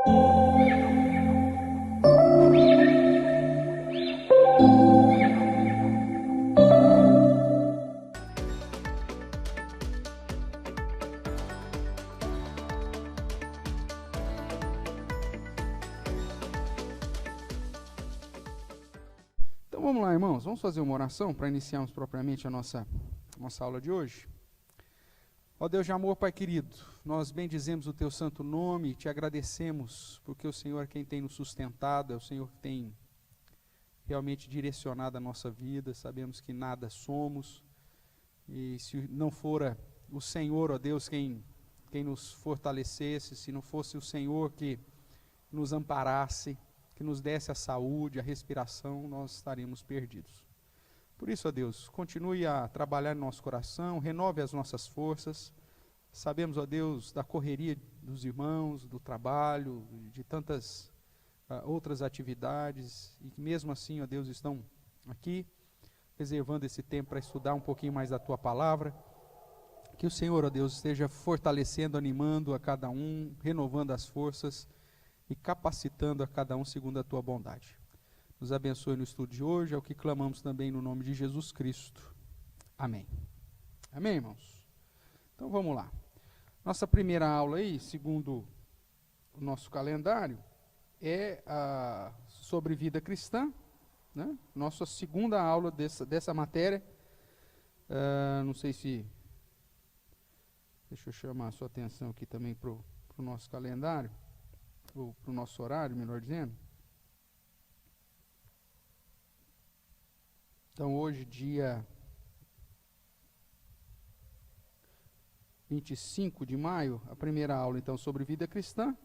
Então vamos lá, irmãos, vamos fazer uma oração para iniciarmos propriamente a nossa aula de hoje. Ó Deus de amor, Pai querido, nós bendizemos o Teu santo nome e Te agradecemos, porque o Senhor é quem tem nos sustentado, é o Senhor que tem realmente direcionado a nossa vida. Sabemos que nada somos, e se não fora o Senhor, ó Deus, quem nos fortalecesse, se não fosse o Senhor que nos amparasse, que nos desse a saúde, a respiração, nós estaríamos perdidos. Por isso, ó Deus, continue a trabalhar no nosso coração, renove as nossas forças. Sabemos, ó Deus, da correria dos irmãos, do trabalho, de tantas outras atividades, e que mesmo assim, ó Deus, estão aqui, reservando esse tempo para estudar um pouquinho mais da Tua Palavra. Que o Senhor, ó Deus, esteja fortalecendo, animando a cada um, renovando as forças, e capacitando a cada um segundo a Tua bondade. Nos abençoe no estudo de hoje, é o que clamamos também no nome de Jesus Cristo. Amém. Amém, irmãos? Então vamos lá. Nossa primeira aula aí, segundo o nosso calendário, é sobre vida cristã, né? Nossa segunda aula dessa matéria. Não sei se... Deixa eu chamar a sua atenção aqui também para o nosso calendário. Ou para o nosso horário, melhor dizendo. Então hoje, dia 25 de maio, a primeira aula então sobre vida cristã,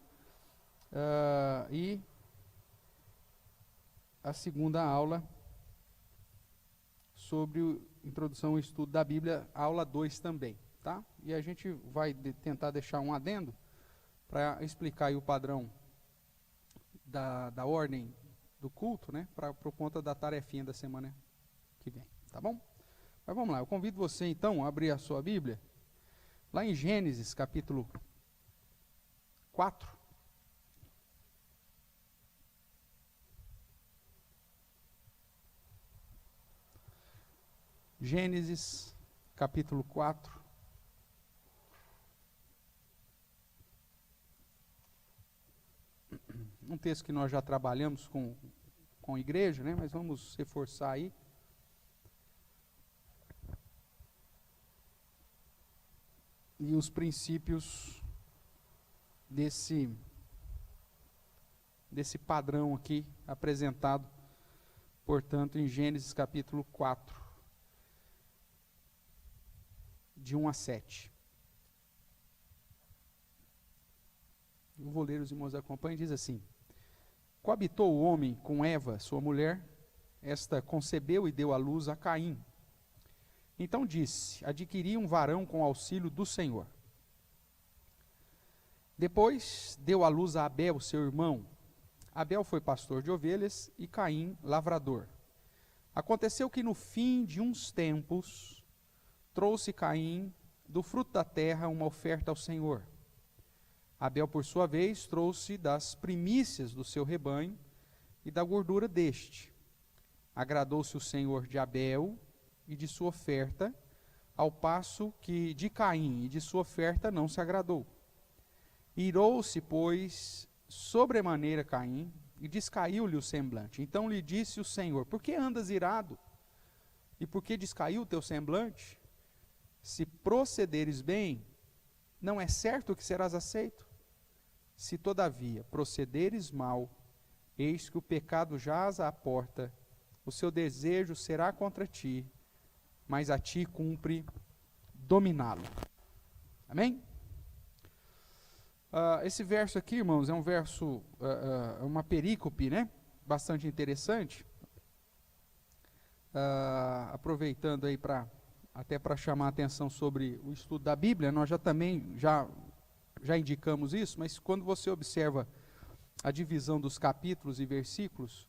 e a segunda aula sobre introdução ao estudo da Bíblia, aula 2 também, tá? E a gente vai tentar deixar um adendo para explicar aí o padrão da ordem do culto, né, por conta da tarefinha da semana que vem, tá bom? Mas vamos lá, eu convido você então a abrir a sua Bíblia, lá em Gênesis capítulo 4. Gênesis capítulo 4. Um texto que nós já trabalhamos com a igreja, né? Mas vamos reforçar aí. E os princípios desse padrão aqui apresentado, portanto, em Gênesis capítulo 4, de 1 a 7. Eu vou ler, os irmãos acompanham, diz assim: Coabitou o homem com Eva, sua mulher, esta concebeu e deu à luz a Caim. Então disse: adquiri um varão com auxílio do Senhor. Depois deu à luz a Abel, seu irmão. Abel foi pastor de ovelhas e Caim lavrador. Aconteceu que no fim de uns tempos, trouxe Caim do fruto da terra uma oferta ao Senhor. Abel, por sua vez, trouxe das primícias do seu rebanho e da gordura deste. Agradou-se o Senhor de Abel e de sua oferta, ao passo que de Caim e de sua oferta não se agradou. Irou-se, pois, sobremaneira Caim, e descaiu-lhe o semblante. Então lhe disse o Senhor: por que andas irado? E por que descaiu o teu semblante? Se procederes bem, não é certo que serás aceito? Se todavia procederes mal, eis que o pecado jaz à porta, o seu desejo será contra ti, mas a ti cumpre dominá-lo. Amém? Esse verso aqui, irmãos, é um verso, uma perícope, né? Bastante interessante. Aproveitando aí até para chamar a atenção sobre o estudo da Bíblia, nós já indicamos isso, mas quando você observa a divisão dos capítulos e versículos,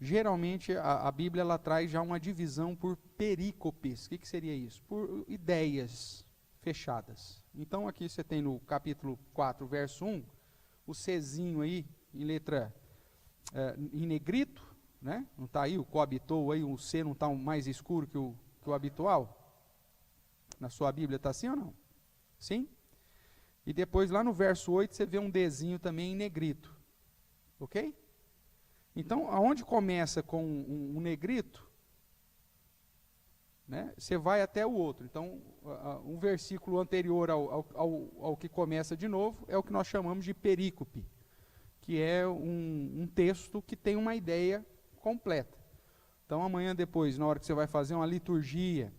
geralmente a Bíblia ela traz já uma divisão por perícopes. O que seria isso? Por ideias fechadas. Então aqui você tem no capítulo 4, verso 1, o Czinho aí, em letra, em negrito, né? Não está aí, o coabitou aí, o C não está mais escuro que o habitual? Na sua Bíblia está assim ou não? Sim? E depois lá no verso 8 você vê um Dzinho também em negrito. Ok? Então, aonde começa com um negrito, né, você vai até o outro. Então, um versículo anterior ao que começa de novo é o que nós chamamos de perícope, que é um texto que tem uma ideia completa. Então, amanhã depois, na hora que você vai fazer uma liturgia,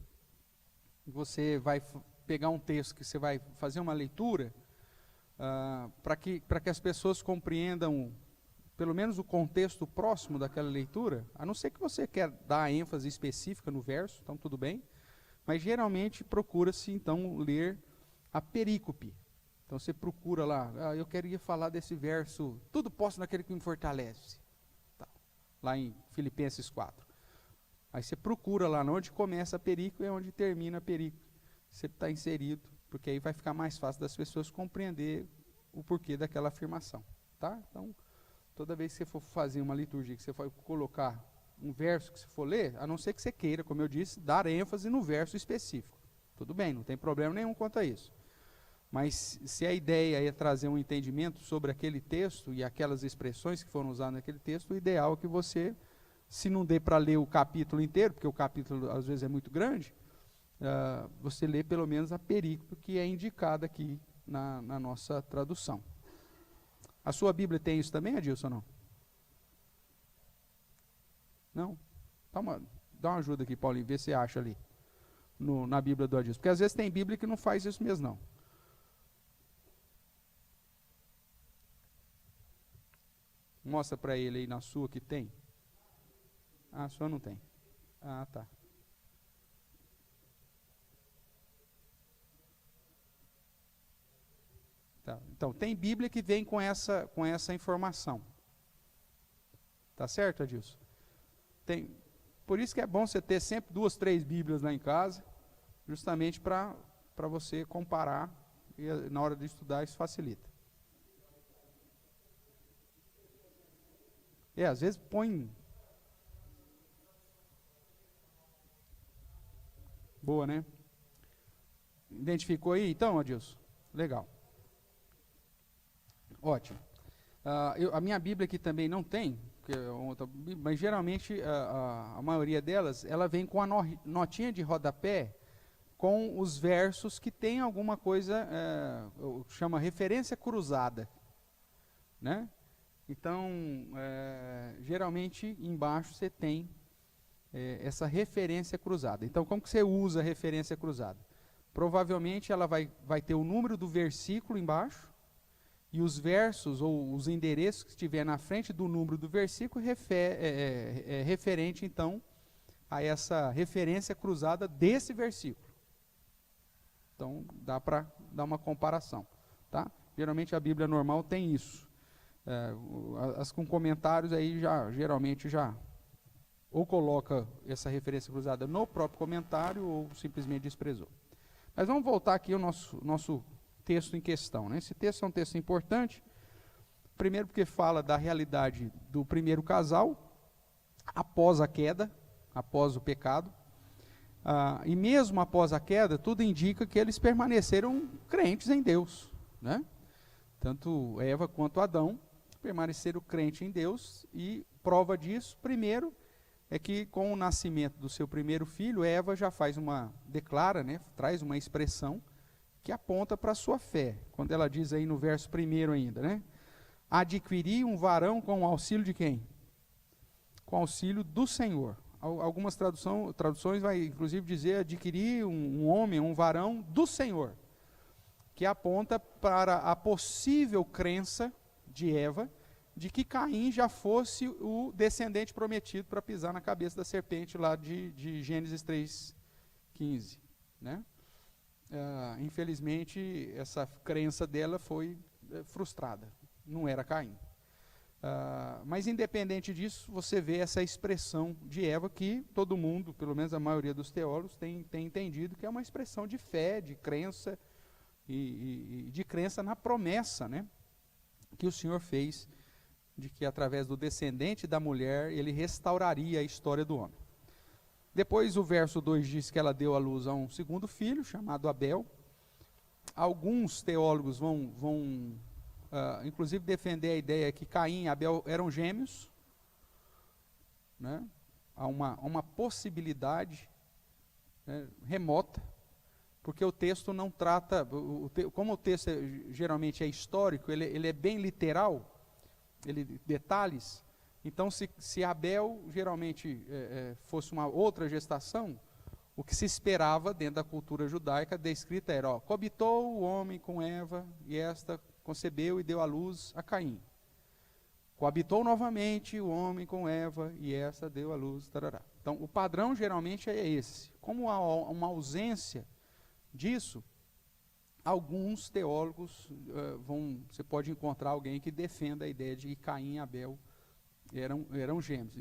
você vai pegar um texto que você vai fazer uma leitura, para que as pessoas compreendam pelo menos o contexto próximo daquela leitura, a não ser que você quer dar ênfase específica no verso, então tudo bem, mas geralmente procura-se então ler a perícope. Então você procura lá, eu queria falar desse verso, tudo posso naquele que me fortalece, tá, lá em Filipenses 4. Aí você procura lá onde começa a perícope e onde termina a perícope. Você está inserido, porque aí vai ficar mais fácil das pessoas compreender o porquê daquela afirmação. Tá? Então, toda vez que você for fazer uma liturgia, que você for colocar um verso que você for ler, a não ser que você queira, como eu disse, dar ênfase no verso específico. Tudo bem, não tem problema nenhum quanto a isso. Mas se a ideia é trazer um entendimento sobre aquele texto e aquelas expressões que foram usadas naquele texto, o ideal é que você, se não dê para ler o capítulo inteiro, porque o capítulo às vezes é muito grande, você lê pelo menos a perícope que é indicada aqui na nossa tradução. A sua Bíblia tem isso também, Adilson, ou não? Não? Dá uma ajuda aqui, Paulinho, vê se você acha ali, na Bíblia do Adilson. Porque às vezes tem Bíblia que não faz isso mesmo, não. Mostra para ele aí na sua que tem. Ah, a sua não tem. Ah, tá. Tá. Então, tem Bíblia que vem com essa informação. Tá certo, Adilson? Por isso que é bom você ter sempre 2, 3 Bíblias lá em casa, justamente para você comparar, e na hora de estudar isso facilita. Às vezes põe... Boa, né? Identificou aí, então, Adilson? Legal. Ótimo. A minha Bíblia aqui também não tem, mas geralmente a maioria delas, ela vem com a notinha de rodapé com os versos que tem alguma coisa, chama referência cruzada, né? Então, geralmente embaixo você tem essa referência cruzada. Então, como que você usa a referência cruzada? Provavelmente ela vai ter o número do versículo embaixo, e os versos ou os endereços que estiver na frente do número do versículo é referente, então, a essa referência cruzada desse versículo. Então, dá para dar uma comparação. Tá? Geralmente a Bíblia normal tem isso. As com comentários aí geralmente ou coloca essa referência cruzada no próprio comentário ou simplesmente desprezou. Mas vamos voltar aqui ao nosso texto em questão, né? Esse texto é um texto importante, primeiro porque fala da realidade do primeiro casal, após a queda, após o pecado, e mesmo após a queda, tudo indica que eles permaneceram crentes em Deus, né? Tanto Eva quanto Adão permaneceram crentes em Deus, e prova disso, primeiro, é que com o nascimento do seu primeiro filho, Eva já declara, né, traz uma expressão que aponta para a sua fé, quando ela diz aí no verso 1 ainda, né? Adquiri um varão com o auxílio de quem? Com o auxílio do Senhor. Algumas traduções vai inclusive dizer adquirir um homem, um varão do Senhor, que aponta para a possível crença de Eva, de que Caim já fosse o descendente prometido para pisar na cabeça da serpente lá de Gênesis 3:15, né? Infelizmente, essa crença dela foi frustrada, não era Caim. Mas independente disso, você vê essa expressão de Eva que todo mundo, pelo menos a maioria dos teólogos, tem entendido que é uma expressão de fé, de crença, e de crença na promessa, né, que o Senhor fez, de que através do descendente da mulher, ele restauraria a história do homem. Depois o verso 2 diz que ela deu à luz a um segundo filho, chamado Abel. Alguns teólogos vão inclusive defender a ideia que Caim e Abel eram gêmeos, né? Há uma possibilidade, né, remota, porque o texto não trata, como o texto geralmente é histórico, ele é bem literal, detalhes. Então, se Abel geralmente fosse uma outra gestação, o que se esperava dentro da cultura judaica descrita era, coabitou o homem com Eva, e esta concebeu e deu à luz a Caim. Coabitou novamente o homem com Eva, e esta deu à luz, tarará. Então, o padrão geralmente é esse. Como há uma ausência disso, alguns teólogos você pode encontrar alguém que defenda a ideia de que Caim e Abel eram gêmeos.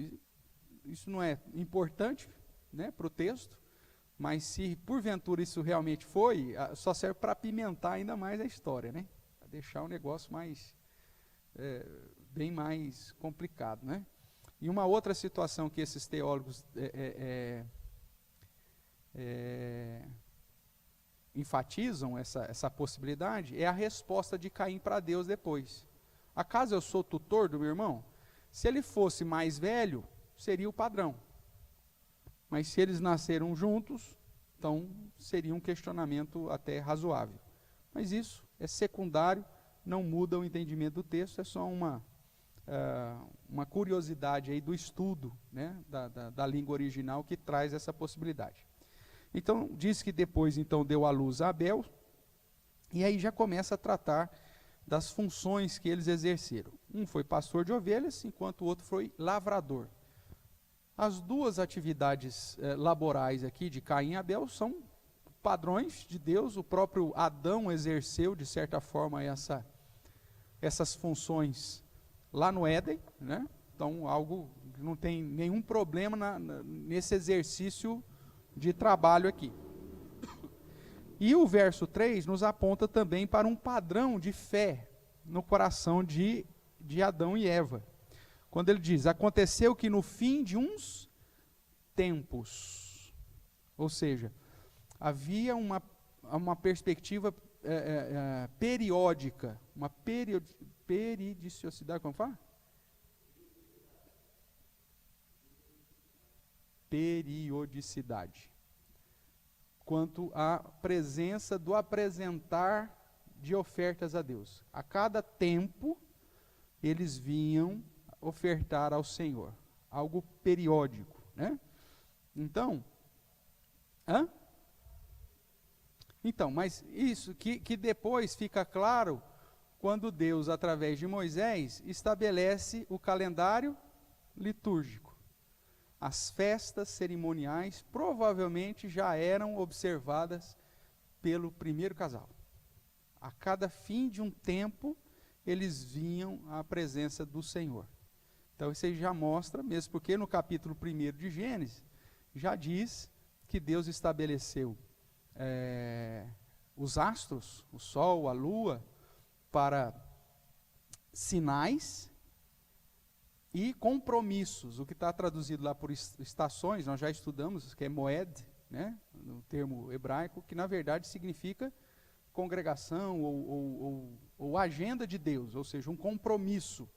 Isso não é importante, né, para o texto, mas se porventura isso realmente foi, só serve para apimentar ainda mais a história, né? Para deixar o negócio bem mais complicado, né? E uma outra situação que esses teólogos enfatizam essa possibilidade é a resposta de Caim para Deus depois. Acaso eu sou tutor do meu irmão? Se ele fosse mais velho, seria o padrão. Mas se eles nasceram juntos, então seria um questionamento até razoável. Mas isso é secundário, não muda o entendimento do texto, é só uma curiosidade aí do estudo, né, da língua original que traz essa possibilidade. Então, diz que depois então deu à luz a Abel, e aí já começa a tratar das funções que eles exerceram. Um foi pastor de ovelhas, enquanto o outro foi lavrador. As duas atividades laborais aqui de Caim e Abel são padrões de Deus. O próprio Adão exerceu, de certa forma, essas funções lá no Éden, né? Então, algo que não tem nenhum problema nesse exercício de trabalho aqui. E o verso 3 nos aponta também para um padrão de fé no coração de Adão e Eva. Quando ele diz, aconteceu que no fim de uns tempos, ou seja, havia uma perspectiva periódica, uma periodicidade, como fala? Periodicidade, quanto à presença do apresentar de ofertas a Deus. A cada tempo, eles vinham ofertar ao Senhor, algo periódico, né? Então, mas isso que depois fica claro quando Deus, através de Moisés, estabelece o calendário litúrgico. As festas cerimoniais provavelmente já eram observadas pelo primeiro casal. A cada fim de um tempo, eles vinham à presença do Senhor. Então isso aí já mostra, mesmo porque no capítulo 1 de Gênesis, já diz que Deus estabeleceu os astros, o sol, a lua, para sinais e compromissos. O que está traduzido lá por estações, nós já estudamos, que é moed, né, no termo hebraico, que na verdade significa congregação ou agenda de Deus, ou seja, um compromisso,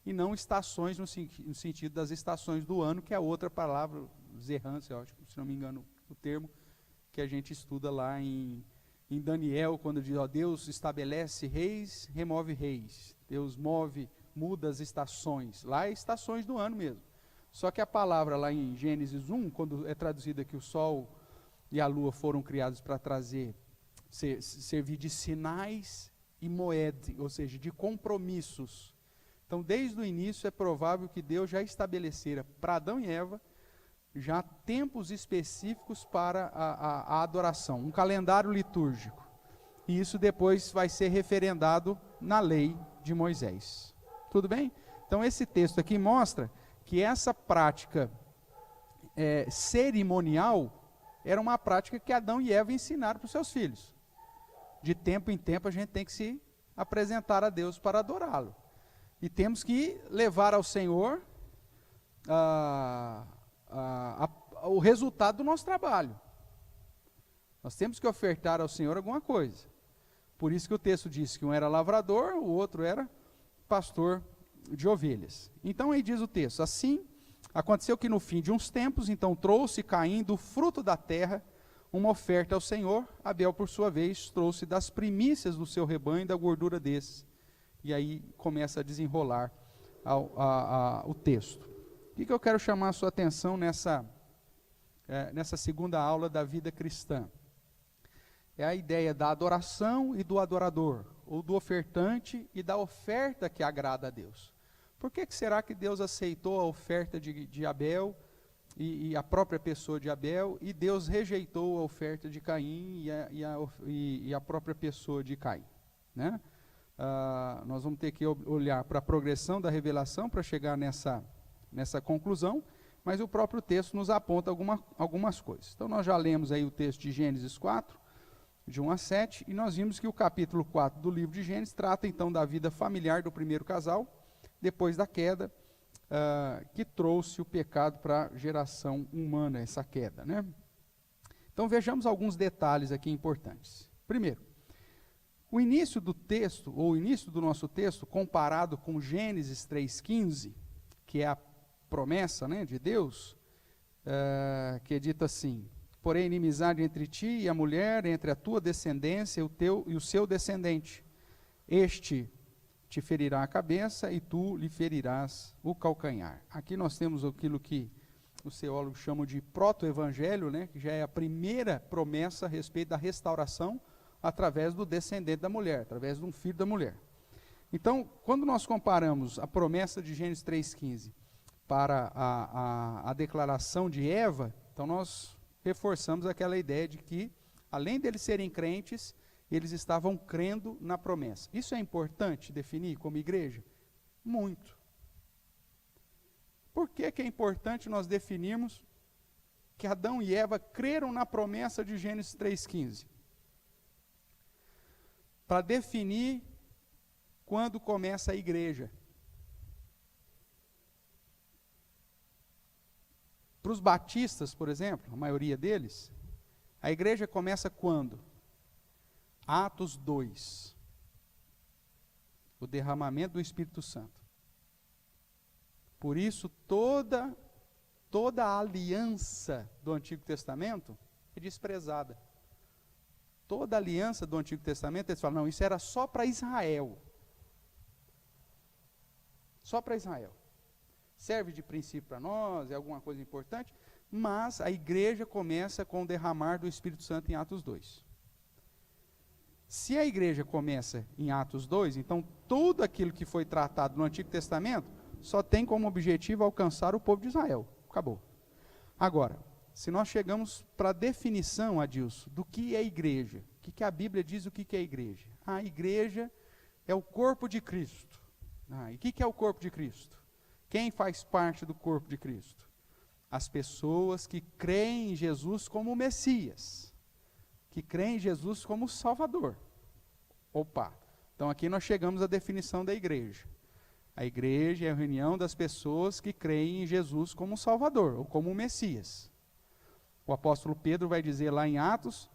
e não estações no sentido das estações do ano, que é outra palavra, zerrância, eu acho, se não me engano, o termo que a gente estuda lá em Daniel, quando diz, Deus estabelece reis, remove reis, Deus muda as estações, lá é estações do ano mesmo. Só que a palavra lá em Gênesis 1, quando é traduzida que o sol e a lua foram criados para servir de sinais e moed, ou seja, de compromissos. Então, desde o início é provável que Deus já estabelecera para Adão e Eva já tempos específicos para a adoração, um calendário litúrgico. E isso depois vai ser referendado na lei de Moisés. Tudo bem? Então, esse texto aqui mostra que essa prática cerimonial era uma prática que Adão e Eva ensinaram para os seus filhos. De tempo em tempo a gente tem que se apresentar a Deus para adorá-lo. E temos que levar ao Senhor o resultado do nosso trabalho. Nós temos que ofertar ao Senhor alguma coisa. Por isso que o texto diz que um era lavrador, o outro era pastor de ovelhas. Então aí diz o texto: assim aconteceu que no fim de uns tempos, então trouxe Caim do fruto da terra uma oferta ao Senhor. Abel, por sua vez, trouxe das primícias do seu rebanho, da gordura desses. E aí começa a desenrolar o texto. O que eu quero chamar a sua atenção nessa segunda aula da vida cristã? É a ideia da adoração e do adorador, ou do ofertante e da oferta que agrada a Deus. Por que será que Deus aceitou a oferta de Abel e a própria pessoa de Abel, e Deus rejeitou a oferta de Caim e a própria pessoa de Caim? Né? Nós vamos ter que olhar para a progressão da revelação para chegar nessa conclusão, mas o próprio texto nos aponta algumas coisas. Então nós já lemos aí o texto de Gênesis 4, de 1 a 7, e nós vimos que o capítulo 4 do livro de Gênesis trata então da vida familiar do primeiro casal, depois da queda, que trouxe o pecado para a geração humana, essa queda, né? Então vejamos alguns detalhes aqui importantes. Primeiro, o início do texto, ou o início do nosso texto, comparado com Gênesis 3,15, que é a promessa, né, de Deus, que é dito assim: porém inimizade entre ti e a mulher, entre a tua descendência e o seu descendente. Este te ferirá a cabeça e tu lhe ferirás o calcanhar. Aqui nós temos aquilo que os teólogos chamam de proto-evangelho, né, que já é a primeira promessa a respeito da restauração através do descendente da mulher, através de um filho da mulher. Então, quando nós comparamos a promessa de Gênesis 3,15 para a declaração de Eva, então nós reforçamos aquela ideia de que, além deles serem crentes, eles estavam crendo na promessa. Isso é importante definir como igreja? Muito. Por que é importante nós definirmos que Adão e Eva creram na promessa de Gênesis 3,15? Para definir quando começa a igreja. Para os batistas, por exemplo, a maioria deles, a igreja começa quando? Atos 2. O derramamento do Espírito Santo. Por isso, toda a aliança do Antigo Testamento é desprezada. Toda a aliança do Antigo Testamento, eles falam, não, isso era só para Israel. Só para Israel. Serve de princípio para nós, é alguma coisa importante, mas a igreja começa com o derramar do Espírito Santo em Atos 2. Se a igreja começa em Atos 2, então tudo aquilo que foi tratado no Antigo Testamento só tem como objetivo alcançar o povo de Israel. Acabou. Agora, se nós chegamos para a definição, Adilson, do que é igreja, o que a Bíblia diz do que é igreja? A igreja é o corpo de Cristo. E o que é o corpo de Cristo? Quem faz parte do corpo de Cristo? As pessoas que creem em Jesus como o Messias, que creem em Jesus como Salvador. Opa! Então aqui nós chegamos à definição da igreja. A igreja é a reunião das pessoas que creem em Jesus como Salvador, ou como o Messias. O apóstolo Pedro vai dizer lá em Atos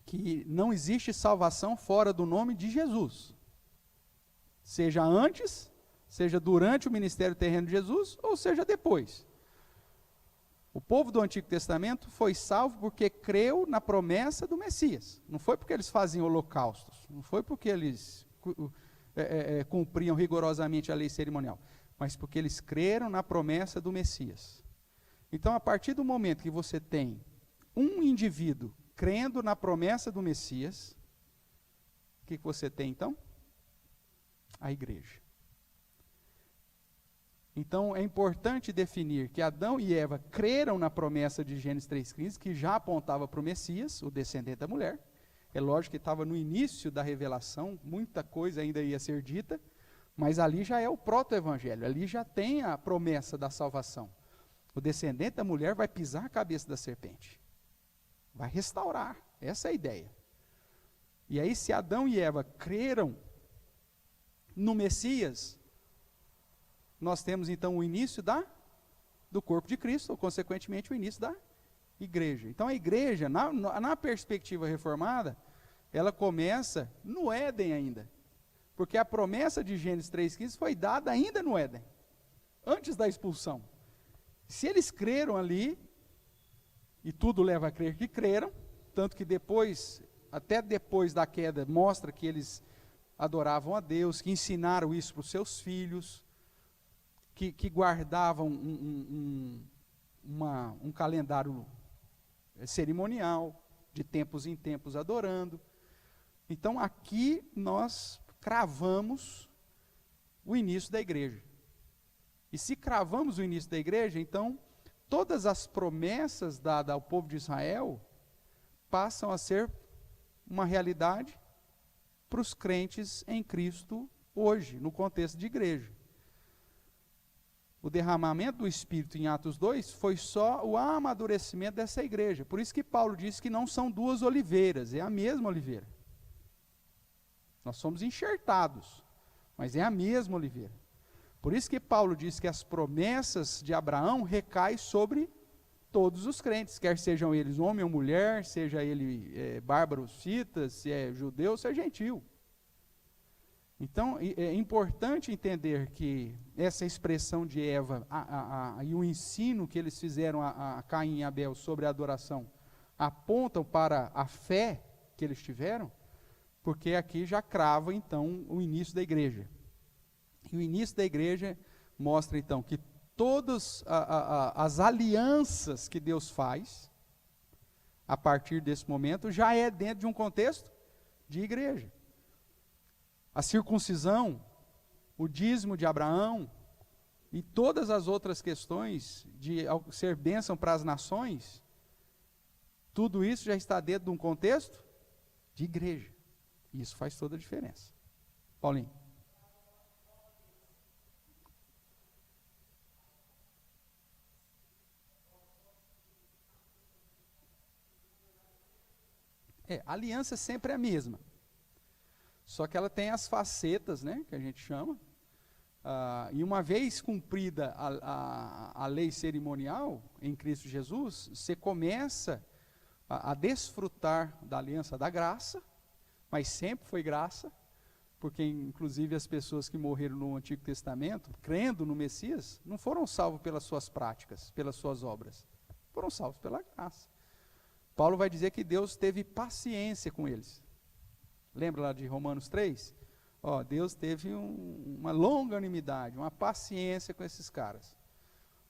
que não existe salvação fora do nome de Jesus. Seja antes, seja durante o ministério terreno de Jesus, ou seja depois. O povo do Antigo Testamento foi salvo porque creu na promessa do Messias. Não foi porque eles faziam holocaustos, não foi porque eles cumpriam rigorosamente a lei cerimonial, mas porque eles creram na promessa do Messias. Então, a partir do momento que você tem um indivíduo crendo na promessa do Messias, o que você tem então? A igreja. Então, é importante definir que Adão e Eva creram na promessa de Gênesis 3,15, que já apontava para o Messias, o descendente da mulher. É lógico que estava no início da revelação, muita coisa ainda ia ser dita, mas ali já é o proto-evangelho, ali já tem a promessa da salvação. O descendente da mulher vai pisar a cabeça da serpente, vai restaurar, essa é a ideia. E aí, se Adão e Eva creram No Messias, nós temos então o início do corpo de Cristo, ou consequentemente o início da igreja. Então a igreja, na perspectiva reformada, ela começa no Éden ainda. Porque a promessa de Gênesis 3,15 foi dada ainda no Éden, antes da expulsão. Se eles creram ali, e tudo leva a crer que creram, tanto que depois, até depois da queda, mostra que eles adoravam a Deus, que ensinaram isso para os seus filhos, que guardavam um calendário cerimonial, de tempos em tempos adorando. Então aqui nós cravamos o início da igreja. E se cravamos o início da igreja, então todas as promessas dadas ao povo de Israel passam a ser uma realidade para os crentes em Cristo hoje, no contexto de igreja. O derramamento do Espírito em Atos 2 foi só o amadurecimento dessa igreja. Por isso que Paulo disse que não são duas oliveiras, é a mesma oliveira. Nós somos enxertados, mas é a mesma oliveira. Por isso que Paulo diz que as promessas de Abraão recaem sobre todos os crentes, quer sejam eles homem ou mulher, seja ele bárbaro, cita, se é judeu, se é gentil. Então, é importante entender que essa expressão de Eva e o ensino que eles fizeram a Caim e Abel sobre a adoração apontam para a fé que eles tiveram, porque aqui já crava, então, o início da igreja. E o início da igreja mostra, então, que todas as alianças que Deus faz, a partir desse momento, já é dentro de um contexto de igreja. A circuncisão, o dízimo de Abraão e todas as outras questões de ser bênção para as nações, tudo isso já está dentro de um contexto de igreja. E isso faz toda a diferença. Paulinho. A aliança sempre é a mesma. Só que ela tem as facetas, né, que a gente chama. E uma vez cumprida a lei cerimonial em Cristo Jesus, você começa a desfrutar da aliança da graça, mas sempre foi graça, porque inclusive as pessoas que morreram no Antigo Testamento, crendo no Messias, não foram salvos pelas suas práticas, pelas suas obras, foram salvos pela graça. Paulo vai dizer que Deus teve paciência com eles. Lembra lá de Romanos 3? Deus teve uma longanimidade, uma paciência com esses caras.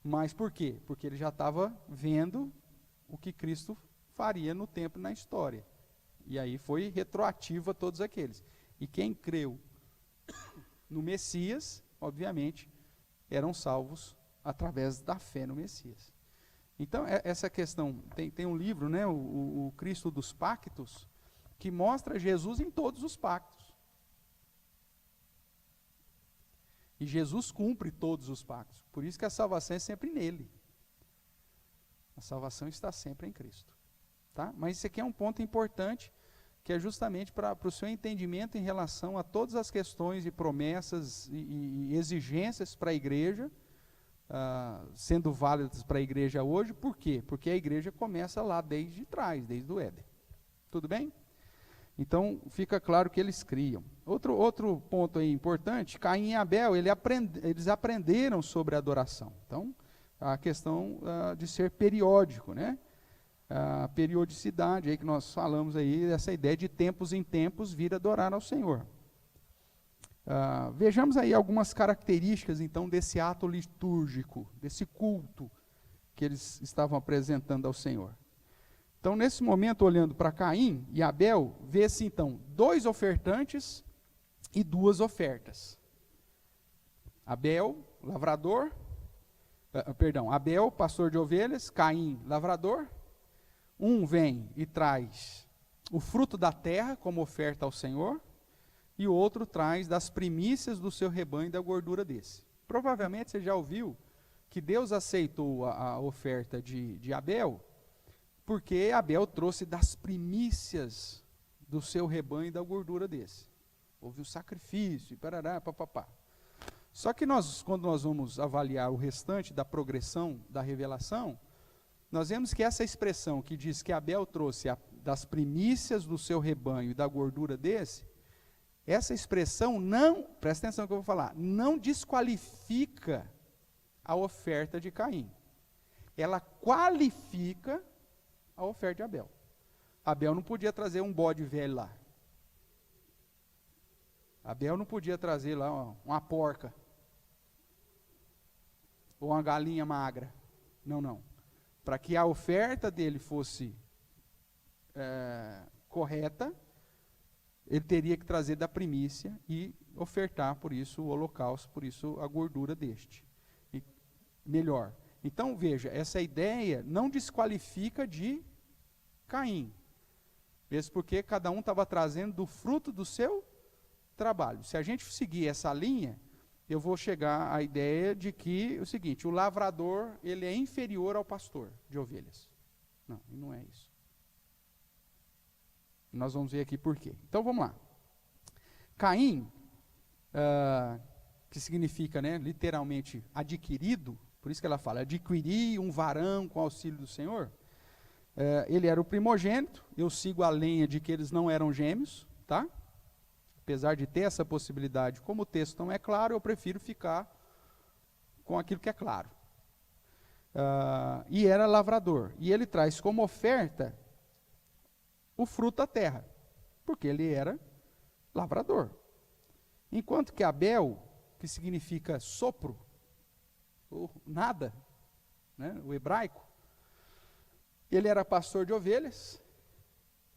Mas por quê? Porque ele já estava vendo o que Cristo faria no tempo e na história. E aí foi retroativo a todos aqueles. E quem creu no Messias, obviamente, eram salvos através da fé no Messias. Então, essa questão, tem um livro, né, o Cristo dos Pactos, que mostra Jesus em todos os pactos. E Jesus cumpre todos os pactos. Por isso que a salvação é sempre nele. A salvação está sempre em Cristo. Tá? Mas isso aqui é um ponto importante, que é justamente para o seu entendimento em relação a todas as questões e promessas e exigências para a igreja, sendo válidas para a igreja hoje. Por quê? Porque a igreja começa lá desde trás, desde o Éden. Tudo bem? Então, fica claro que eles criam. Outro ponto aí importante, Caim e Abel, eles aprenderam sobre a adoração. Então, a questão de ser periódico, né? A periodicidade aí que nós falamos aí, essa ideia de tempos em tempos vir adorar ao Senhor. Vejamos aí algumas características, então, desse ato litúrgico, desse culto que eles estavam apresentando ao Senhor. Então, nesse momento, olhando para Caim e Abel, vê-se, então, 2 ofertantes e 2 ofertas. Abel, pastor de ovelhas, Caim, lavrador. Um vem e traz o fruto da terra como oferta ao Senhor, e o outro traz das primícias do seu rebanho e da gordura desse. Provavelmente você já ouviu que Deus aceitou a oferta de Abel, porque Abel trouxe das primícias do seu rebanho e da gordura desse. houve o sacrifício, e parará, papapá. Só que quando nós vamos avaliar o restante da progressão da revelação, nós vemos que essa expressão que diz que Abel trouxe das primícias do seu rebanho e da gordura desse, essa expressão não, presta atenção no que eu vou falar, não desqualifica a oferta de Caim. Ela qualifica a oferta de Abel. Abel não podia trazer um bode velho lá. Abel não podia trazer lá uma porca. Ou uma galinha magra. Não. Para que a oferta dele fosse correta, ele teria que trazer da primícia e ofertar, por isso, o holocausto, por isso a gordura deste. E, melhor. Então, veja, essa ideia não desqualifica de Caim. Mesmo porque cada um estava trazendo do fruto do seu trabalho. Se a gente seguir essa linha, eu vou chegar à ideia de que o seguinte, o lavrador, ele é inferior ao pastor de ovelhas. Não é isso. Nós vamos ver aqui por quê. Então vamos lá. Caim, que significa, literalmente adquirido, por isso que ela fala, adquiri um varão com auxílio do Senhor. Ele era o primogênito, eu sigo a lenha de que eles não eram gêmeos, tá? Apesar de ter essa possibilidade, como o texto não é claro, eu prefiro ficar com aquilo que é claro. E era lavrador. E ele traz como oferta o fruto da terra, porque ele era lavrador. Enquanto que Abel, que significa sopro, ou nada, o hebraico, ele era pastor de ovelhas,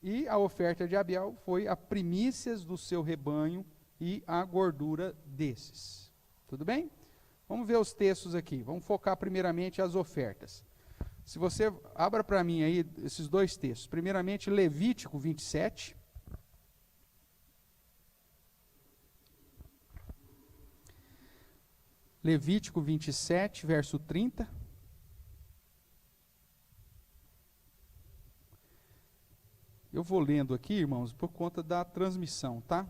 e a oferta de Abel foi a primícias do seu rebanho e a gordura desses. Tudo bem? Vamos ver os textos aqui. Vamos focar primeiramente as ofertas. Se você abra para mim aí esses dois textos. Primeiramente, Levítico 27. Levítico 27, verso 30. Eu vou lendo aqui, irmãos, por conta da transmissão, tá?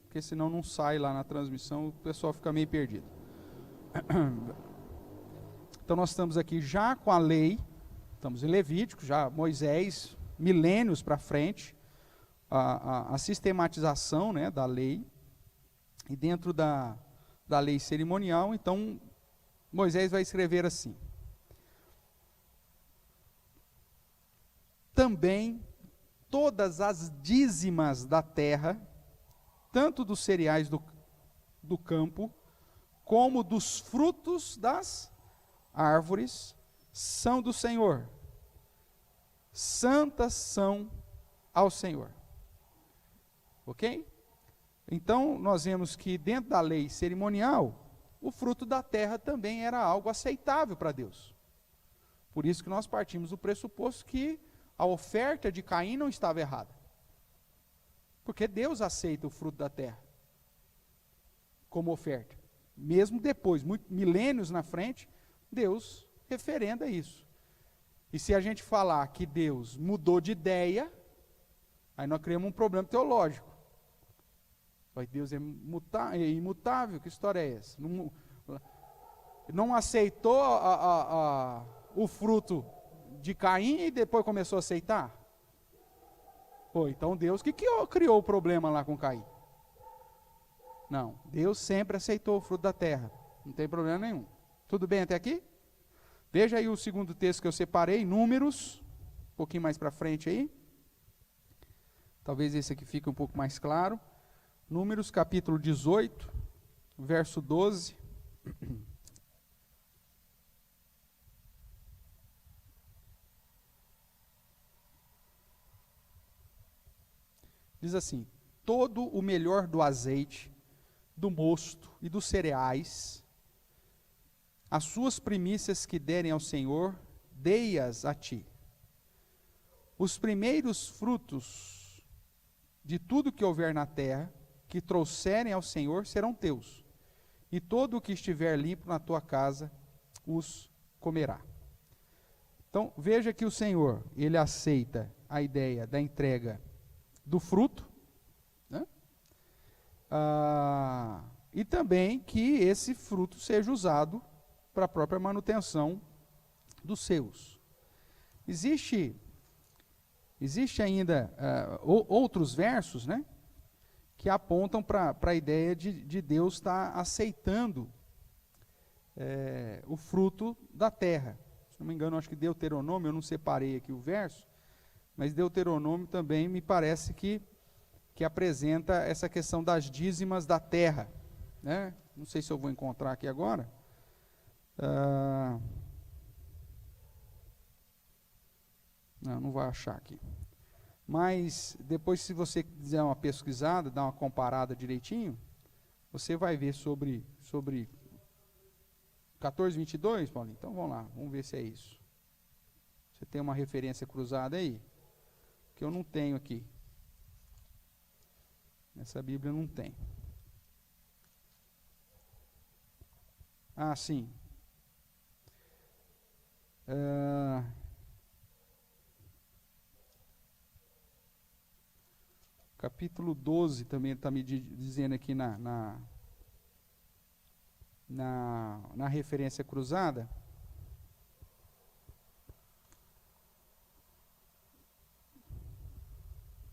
Porque senão não sai lá na transmissão, o pessoal fica meio perdido. Então nós estamos aqui já com a lei, estamos em Levítico, já Moisés, milênios para frente, a sistematização da lei, e dentro da lei cerimonial, então Moisés vai escrever assim. Também todas as dízimas da terra, tanto dos cereais do campo, como dos frutos das árvores, são do Senhor. Santas são ao Senhor. Ok? Então, nós vemos que dentro da lei cerimonial, o fruto da terra também era algo aceitável para Deus. Por isso que nós partimos do pressuposto que a oferta de Caim não estava errada. Porque Deus aceita o fruto da terra como oferta. Mesmo depois, milênios na frente, Deus referenda isso. E se a gente falar que Deus mudou de ideia, aí nós criamos um problema teológico. Deus é imutável, que história é essa? Não aceitou o fruto de Caim e depois começou a aceitar? Então Deus que criou o problema lá com Caim? Não, Deus sempre aceitou o fruto da terra, não tem problema nenhum. Tudo bem até aqui? Veja aí o segundo texto que eu separei, Números, um pouquinho mais para frente aí. Talvez esse aqui fique um pouco mais claro. Números capítulo 18, verso 12. Diz assim: todo o melhor do azeite, do mosto e dos cereais, as suas primícias que derem ao Senhor, dei-as a ti. Os primeiros frutos de tudo que houver na terra, que trouxerem ao Senhor, serão teus. E todo o que estiver limpo na tua casa, os comerá. Então, veja que o Senhor, ele aceita a ideia da entrega do fruto, E também que esse fruto seja usado para a própria manutenção dos seus. Existe ainda outros versos, né, que apontam para a ideia de Deus estar aceitando o fruto da terra. Se não me engano, acho que Deuteronômio, eu não separei aqui o verso, mas Deuteronômio também me parece que apresenta essa questão das dízimas da terra, né? Não sei se eu vou encontrar aqui agora. Não vai achar aqui. Mas depois, se você quiser uma pesquisada, dar uma comparada direitinho, você vai ver sobre 14:22, Paulinho. Então vamos lá, vamos ver se é isso. Você tem uma referência cruzada aí? Que eu não tenho aqui. Nessa Bíblia não tem. Sim. Capítulo 12 também está me dizendo aqui na referência cruzada.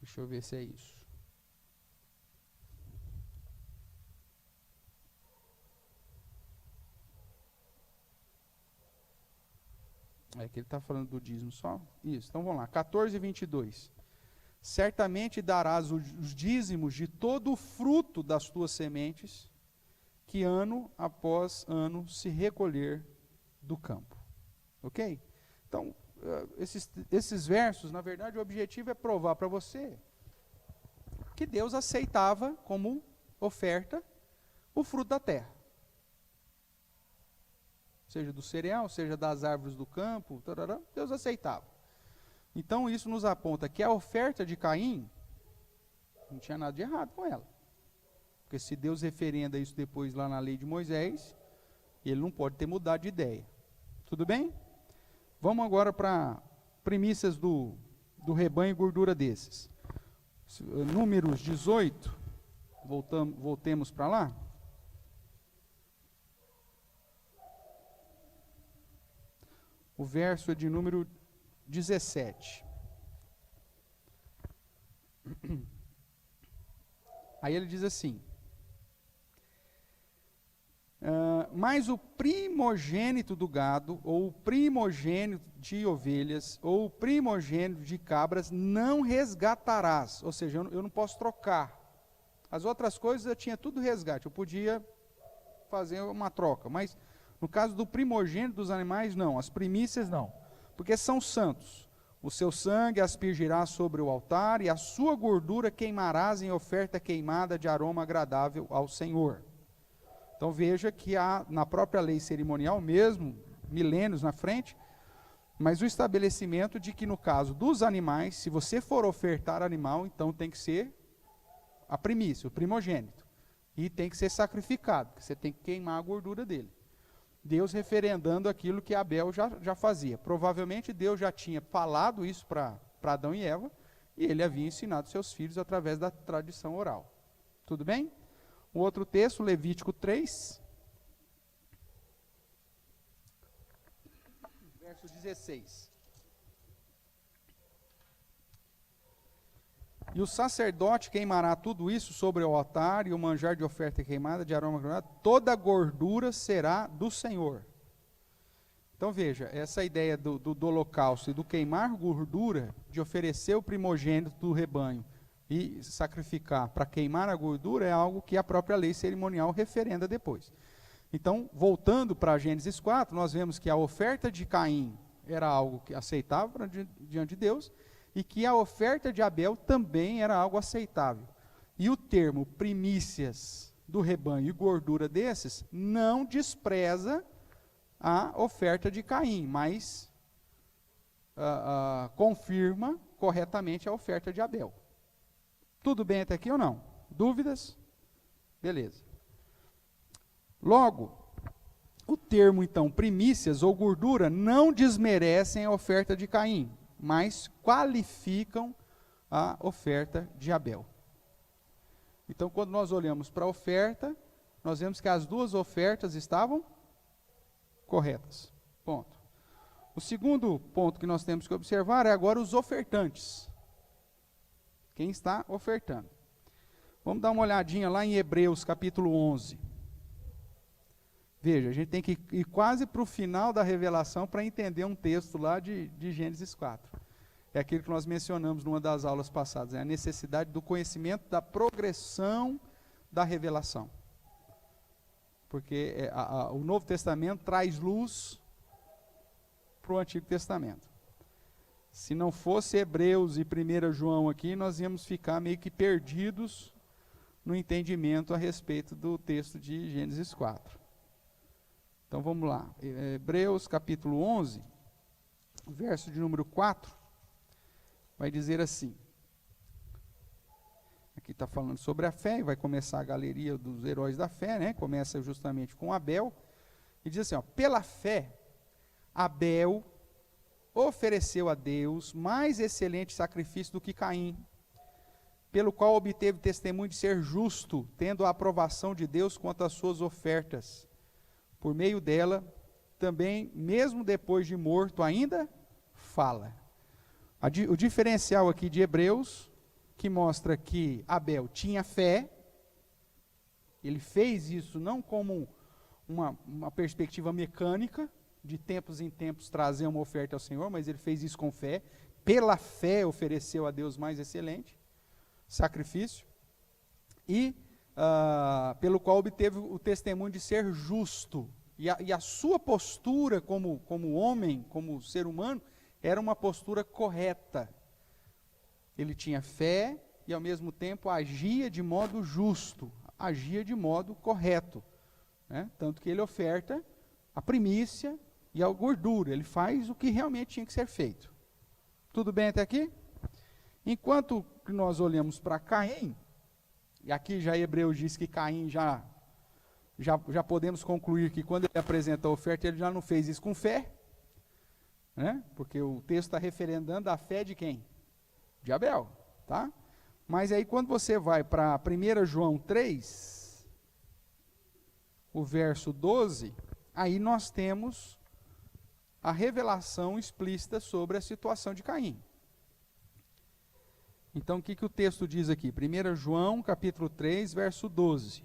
Deixa eu ver se é isso. É que ele está falando do dízimo só? Isso, então vamos lá. 14:22. Certamente darás os dízimos de todo o fruto das tuas sementes, que ano após ano se recolher do campo. Ok? Então, esses versos, na verdade, o objetivo é provar para você que Deus aceitava como oferta o fruto da terra. Seja do cereal, seja das árvores do campo, tarará, Deus aceitava. Então isso nos aponta que a oferta de Caim não tinha nada de errado com ela. Porque se Deus referenda isso depois lá na lei de Moisés, ele não pode ter mudado de ideia. Tudo bem? Vamos agora para primícias do rebanho e gordura desses. Números 18, voltemos para lá. O verso é de número 17. Aí ele diz assim: mas o primogênito do gado, ou o primogênito de ovelhas, ou o primogênito de cabras, não resgatarás. Ou seja, eu não posso trocar. As outras coisas eu tinha tudo resgate, eu podia fazer uma troca, mas no caso do primogênito dos animais, não. As primícias, não. Porque são santos. O seu sangue aspergirás sobre o altar, e a sua gordura queimarás em oferta queimada de aroma agradável ao Senhor. Então veja que há na própria lei cerimonial, mesmo milênios na frente, mas o estabelecimento de que no caso dos animais, se você for ofertar animal, então tem que ser a primícia, o primogênito. E tem que ser sacrificado, porque você tem que queimar a gordura dele. Deus referendando aquilo que Abel já fazia. Provavelmente Deus já tinha falado isso para Adão e Eva, e ele havia ensinado seus filhos através da tradição oral. Tudo bem? O outro texto, Levítico 3, verso 16. E o sacerdote queimará tudo isso sobre o altar, e o manjar de oferta queimada de aroma agradável, toda a gordura será do Senhor. Então veja, essa ideia do holocausto e do queimar gordura, de oferecer o primogênito do rebanho e sacrificar para queimar a gordura, é algo que a própria lei cerimonial referenda depois. Então, voltando para Gênesis 4, nós vemos que a oferta de Caim era algo que aceitável diante de Deus, e que a oferta de Abel também era algo aceitável. E o termo primícias do rebanho e gordura desses não despreza a oferta de Caim, mas confirma corretamente a oferta de Abel. Tudo bem até aqui ou não? Dúvidas? Beleza. Logo, o termo então primícias ou gordura não desmerecem a oferta de Caim, mas qualificam a oferta de Abel. Então, quando nós olhamos para a oferta, nós vemos que as duas ofertas estavam corretas. Ponto. O segundo ponto que nós temos que observar é agora os ofertantes. Quem está ofertando? Vamos dar uma olhadinha lá em Hebreus capítulo 11. Veja, a gente tem que ir quase para o final da revelação para entender um texto lá de Gênesis 4. É aquilo que nós mencionamos numa das aulas passadas, é a necessidade do conhecimento da progressão da revelação. Porque o Novo Testamento traz luz para o Antigo Testamento. Se não fosse Hebreus e 1 João aqui, nós íamos ficar meio que perdidos no entendimento a respeito do texto de Gênesis 4. Então vamos lá, Hebreus capítulo 11, verso de número 4, vai dizer assim, aqui está falando sobre a fé, e vai começar a galeria dos heróis da fé, né? Começa justamente com Abel, e diz assim, ó, pela fé, Abel ofereceu a Deus mais excelente sacrifício do que Caim, pelo qual obteve testemunho de ser justo, tendo a aprovação de Deus quanto às suas ofertas. Por meio dela, também, mesmo depois de morto, ainda fala. O diferencial aqui de Hebreus, que mostra que Abel tinha fé, ele fez isso não como uma perspectiva mecânica, de tempos em tempos trazer uma oferta ao Senhor, mas ele fez isso com fé, pela fé ofereceu a Deus mais excelente sacrifício, e pelo qual obteve o testemunho de ser justo, e a sua postura como homem, como ser humano, era uma postura correta. Ele tinha fé e ao mesmo tempo agia de modo justo, agia de modo correto, né? Tanto que ele oferta a primícia e a gordura, ele faz o que realmente tinha que ser feito. Tudo bem até aqui? Enquanto que nós olhamos para Caim, e aqui já Hebreus diz que Caim já podemos concluir que quando ele apresenta a oferta, ele já não fez isso com fé, né? Porque o texto está referendando a fé de quem? De Abel, tá? Mas aí quando você vai para 1 João 3, o verso 12, aí nós temos a revelação explícita sobre a situação de Caim. Então, o que o texto diz aqui? 1 João, capítulo 3, verso 12.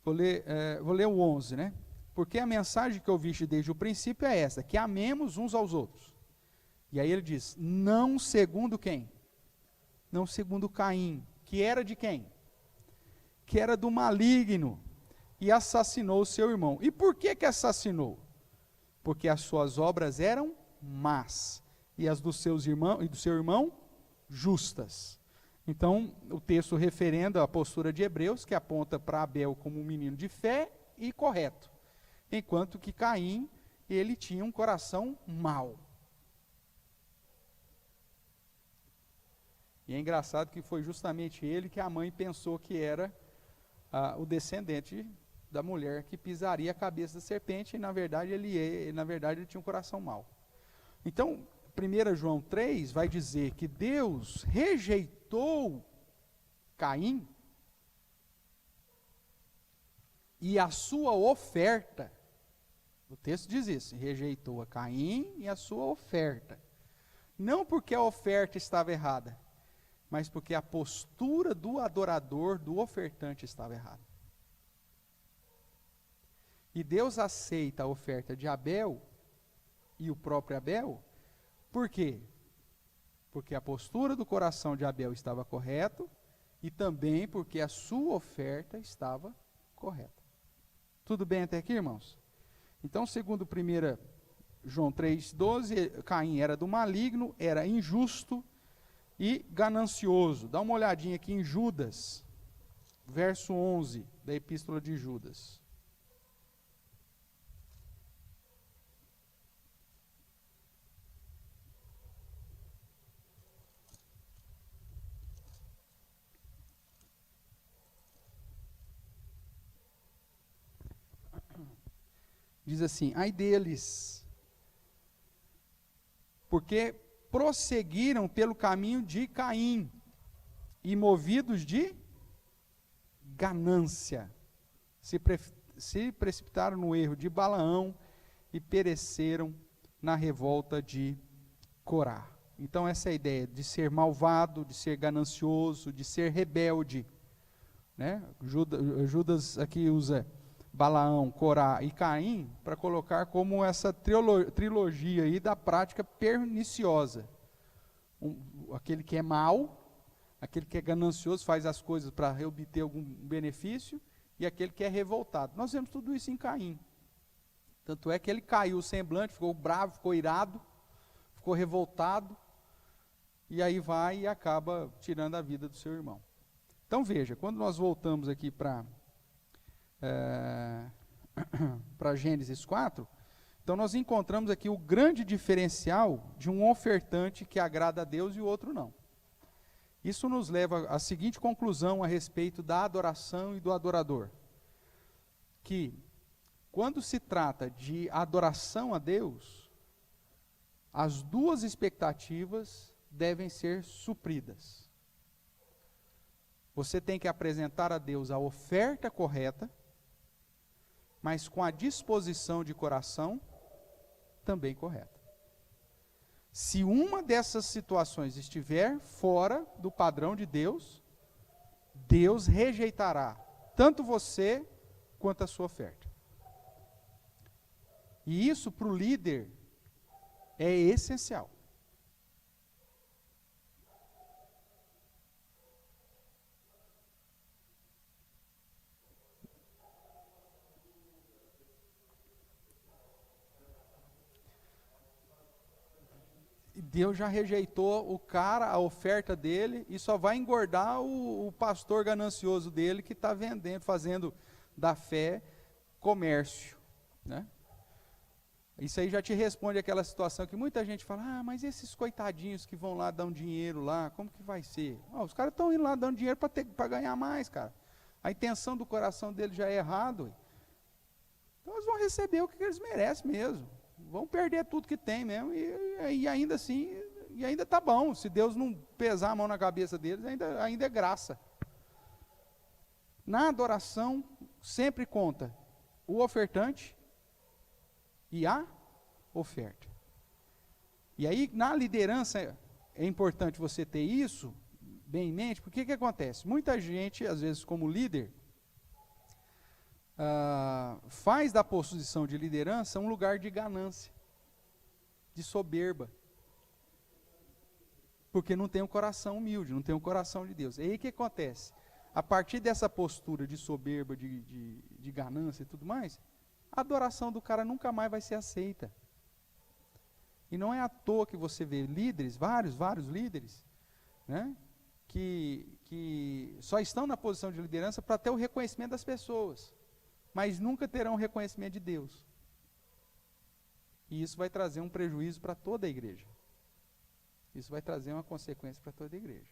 Vou ler o 11, né? Porque a mensagem que ouviste desde o princípio é essa, que amemos uns aos outros. E aí ele diz, não segundo quem? Não segundo Caim, que era de quem? Que era do maligno, e assassinou o seu irmão. E por que assassinou? Porque as suas obras eram más, e as do seu irmão justas. Então, o texto referenda a postura de Hebreus, que aponta para Abel como um menino de fé e correto, enquanto que Caim, ele tinha um coração mau. E é engraçado que foi justamente ele que a mãe pensou que era o descendente da mulher que pisaria a cabeça da serpente, e na verdade ele tinha um coração mau. Então, 1 João 3 vai dizer que Deus rejeitou Caim e a sua oferta. O texto diz isso, rejeitou a Caim e a sua oferta. Não porque a oferta estava errada, mas porque a postura do adorador, do ofertante, estava errada. E Deus aceita a oferta de Abel e o próprio Abel. Por quê? Porque a postura do coração de Abel estava correta e também porque a sua oferta estava correta. Tudo bem até aqui, irmãos? Então, segundo 1 João 3,12, Caim era do maligno, era injusto e ganancioso. Dá uma olhadinha aqui em Judas, verso 11 da epístola de Judas. Diz assim, ai deles, porque prosseguiram pelo caminho de Caim, e movidos de ganância, se precipitaram no erro de Balaão e pereceram na revolta de Corá. Então essa é a ideia de ser malvado, de ser ganancioso, de ser rebelde, né? Judas aqui usa Balaão, Corá e Caim para colocar como essa trilogia aí da prática perniciosa. Aquele que é mau, aquele que é ganancioso, faz as coisas para obter algum benefício, e aquele que é revoltado. Nós vemos tudo isso em Caim. Tanto é que ele caiu o semblante, ficou bravo, ficou irado, ficou revoltado, e aí vai e acaba tirando a vida do seu irmão. Então veja, quando nós voltamos aqui para Gênesis 4, então nós encontramos aqui o grande diferencial de um ofertante que agrada a Deus e o outro não. Isso nos leva à seguinte conclusão a respeito da adoração e do adorador. Que quando se trata de adoração a Deus, as duas expectativas devem ser supridas. Você tem que apresentar a Deus a oferta correta, mas com a disposição de coração também correta. Se uma dessas situações estiver fora do padrão de Deus, Deus rejeitará tanto você quanto a sua oferta. E isso para o líder é essencial. Deus já rejeitou o cara, a oferta dele, e só vai engordar o pastor ganancioso dele que está vendendo, fazendo da fé comércio, né? Isso aí já te responde aquela situação que muita gente fala, mas esses coitadinhos que vão lá dar um dinheiro lá, como que vai ser? Os caras estão indo lá dando dinheiro para ganhar mais, cara. A intenção do coração dele já é errado. Então eles vão receber o que eles merecem mesmo. Vão perder tudo que tem mesmo, e ainda assim, e ainda está bom. Se Deus não pesar a mão na cabeça deles, ainda é graça. Na adoração, sempre conta o ofertante e a oferta. E aí, na liderança, é importante você ter isso bem em mente, porque o que acontece? Muita gente, às vezes como líder, faz da posição de liderança um lugar de ganância, de soberba, porque não tem um coração humilde, não tem um coração de Deus. E aí o que acontece? A partir dessa postura de soberba, de ganância e tudo mais, a adoração do cara nunca mais vai ser aceita. E não é à toa que você vê líderes, vários líderes, né, que só estão na posição de liderança para ter o reconhecimento das pessoas, mas nunca terão o reconhecimento de Deus. E isso vai trazer um prejuízo para toda a igreja. Isso vai trazer uma consequência para toda a igreja.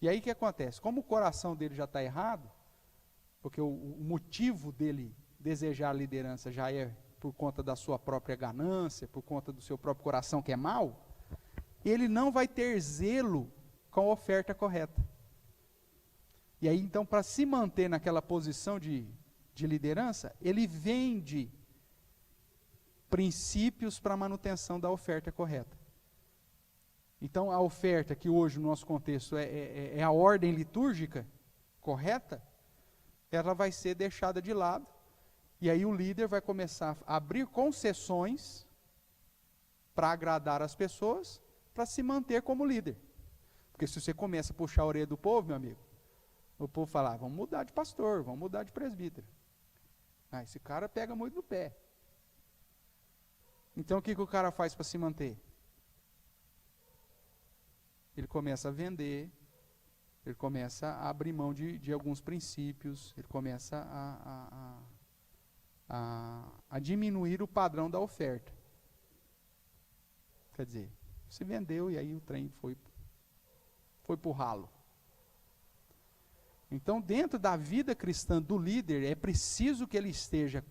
E aí o que acontece? Como o coração dele já está errado, porque o motivo dele desejar a liderança já é por conta da sua própria ganância, por conta do seu próprio coração que é mau, ele não vai ter zelo com a oferta correta. E aí então, para se manter naquela posição de liderança, ele vende princípios para a manutenção da oferta correta. Então, a oferta, que hoje no nosso contexto é a ordem litúrgica correta, ela vai ser deixada de lado, e aí o líder vai começar a abrir concessões para agradar as pessoas, para se manter como líder. Porque se você começa a puxar a orelha do povo, meu amigo, o povo fala, vamos mudar de pastor, vamos mudar de presbítero. Esse cara pega muito no pé. Então o que o cara faz para se manter? Ele começa a vender, ele começa a abrir mão de alguns princípios, ele começa a diminuir o padrão da oferta. Quer dizer, se vendeu e aí o trem foi para o ralo. Então, dentro da vida cristã do líder, é preciso que ele esteja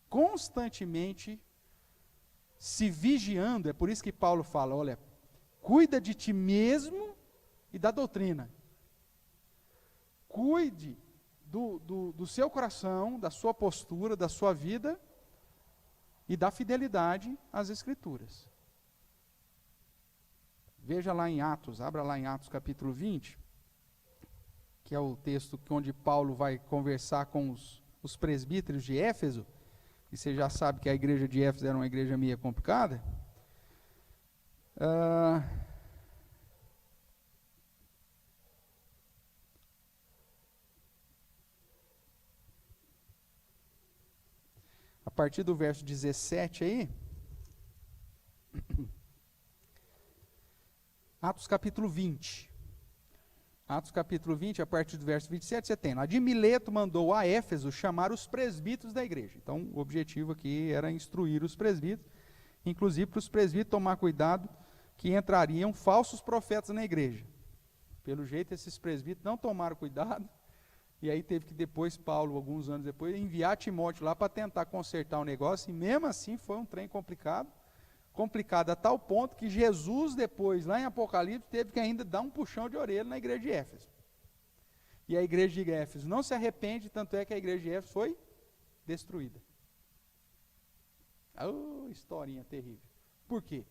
constantemente se vigiando. É por isso que Paulo fala, olha, cuida de ti mesmo e da doutrina. Cuide do seu coração, da sua postura, da sua vida e da fidelidade às Escrituras. Veja lá em Atos, abra lá em Atos capítulo 20, que é o texto onde Paulo vai conversar com os presbíteros de Éfeso, e você já sabe que a igreja de Éfeso era uma igreja meio complicada. A partir do verso 17 aí, Atos capítulo 20. Atos capítulo 20, a partir do verso 27, você tem lá. De Mileto mandou a Éfeso chamar os presbíteros da igreja. Então, o objetivo aqui era instruir os presbíteros, inclusive para os presbíteros tomar cuidado que entrariam falsos profetas na igreja. Pelo jeito, esses presbíteros não tomaram cuidado, e aí teve que depois, Paulo, alguns anos depois, enviar Timóteo lá para tentar consertar o negócio, e mesmo assim foi um trem complicado a tal ponto que Jesus depois, lá em Apocalipse, teve que ainda dar um puxão de orelha na igreja de Éfeso. E a igreja de Éfeso não se arrepende, tanto é que a igreja de Éfeso foi destruída. Oh, historinha terrível. Por quê?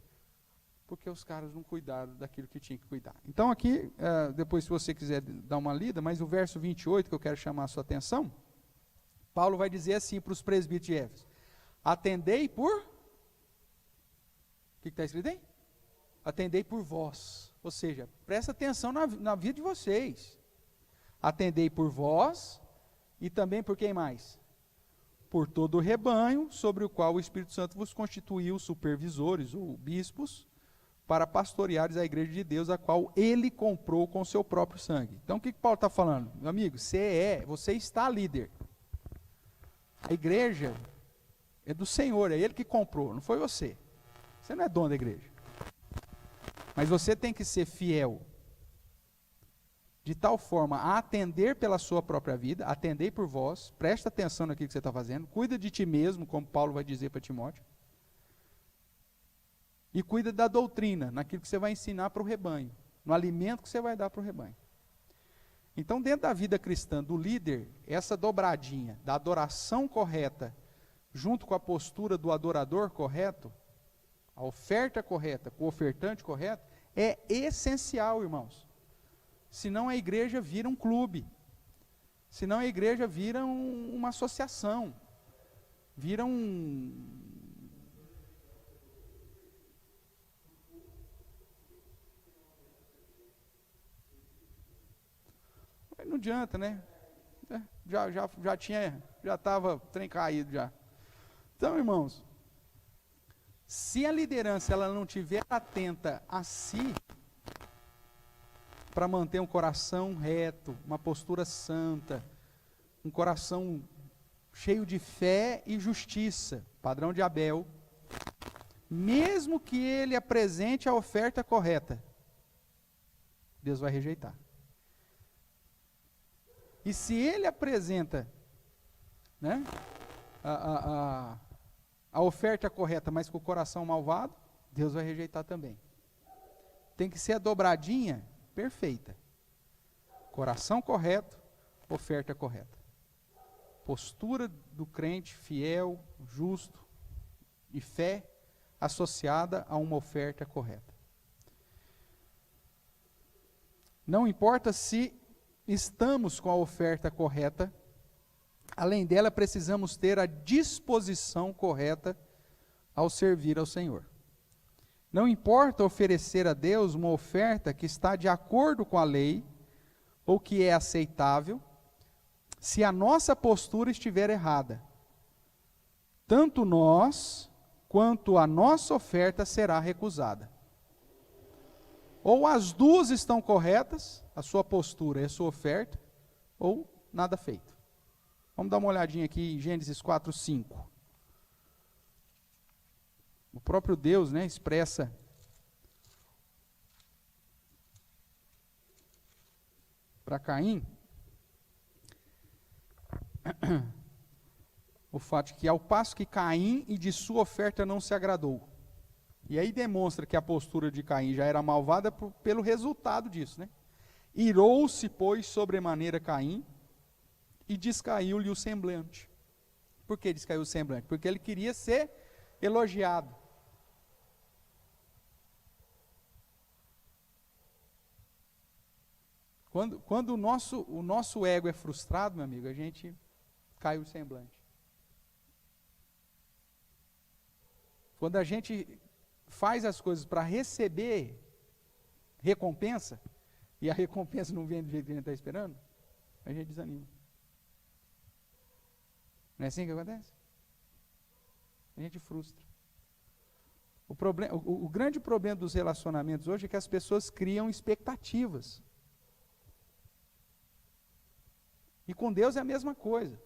Porque os caras não cuidaram daquilo que tinha que cuidar. Então aqui, depois se você quiser dar uma lida, mas o verso 28 que eu quero chamar a sua atenção, Paulo vai dizer assim para os presbíteros de Éfeso: atendei por... O que está escrito aí? Atendei por vós. Ou seja, presta atenção na vida de vocês. Atendei por vós e também por quem mais? Por todo o rebanho sobre o qual o Espírito Santo vos constituiu supervisores ou bispos para pastoreares a igreja de Deus, a qual ele comprou com seu próprio sangue. Então o que Paulo está falando? Meu amigo, você está líder. A igreja é do Senhor, é ele que comprou, não foi você. Você não é dono da igreja. Mas você tem que ser fiel, de tal forma a atender pela sua própria vida, atender por vós, presta atenção naquilo que você está fazendo, cuida de ti mesmo, como Paulo vai dizer para Timóteo, e cuida da doutrina, naquilo que você vai ensinar para o rebanho, no alimento que você vai dar para o rebanho. Então, dentro da vida cristã do líder, essa dobradinha da adoração correta, junto com a postura do adorador correto, a oferta correta, com o ofertante correto, é essencial, irmãos. Senão a igreja vira um clube. Senão a igreja vira uma associação. Vira Não adianta, né? Já estava trem caído já. Então, irmãos, se a liderança ela não estiver atenta a si, para manter um coração reto, uma postura santa, um coração cheio de fé e justiça, padrão de Abel, mesmo que ele apresente a oferta correta, Deus vai rejeitar. E se ele apresenta, né, a oferta correta, mas com o coração malvado, Deus vai rejeitar também. Tem que ser a dobradinha perfeita. Coração correto, oferta correta. Postura do crente fiel, justo e fé associada a uma oferta correta. Não importa se estamos com a oferta correta, além dela, precisamos ter a disposição correta ao servir ao Senhor. Não importa oferecer a Deus uma oferta que está de acordo com a lei, ou que é aceitável, se a nossa postura estiver errada. Tanto nós, quanto a nossa oferta será recusada. Ou as duas estão corretas, a sua postura e a sua oferta, ou nada feito. Vamos dar uma olhadinha aqui em Gênesis 4:5. O próprio Deus, né, expressa para Caim o fato de que ao passo que Caim e de sua oferta não se agradou. E aí demonstra que a postura de Caim já era malvada pelo resultado disso, né? Irou-se, pois, sobremaneira Caim, e descaiu-lhe o semblante. Por que descaiu o semblante? Porque ele queria ser elogiado. Quando o nosso ego é frustrado, meu amigo, a gente cai o semblante. Quando a gente faz as coisas para receber recompensa, e a recompensa não vem do jeito que a gente está esperando, a gente desanima. Não é assim que acontece? A gente frustra. O grande problema dos relacionamentos hoje é que as pessoas criam expectativas. E com Deus é a mesma coisa.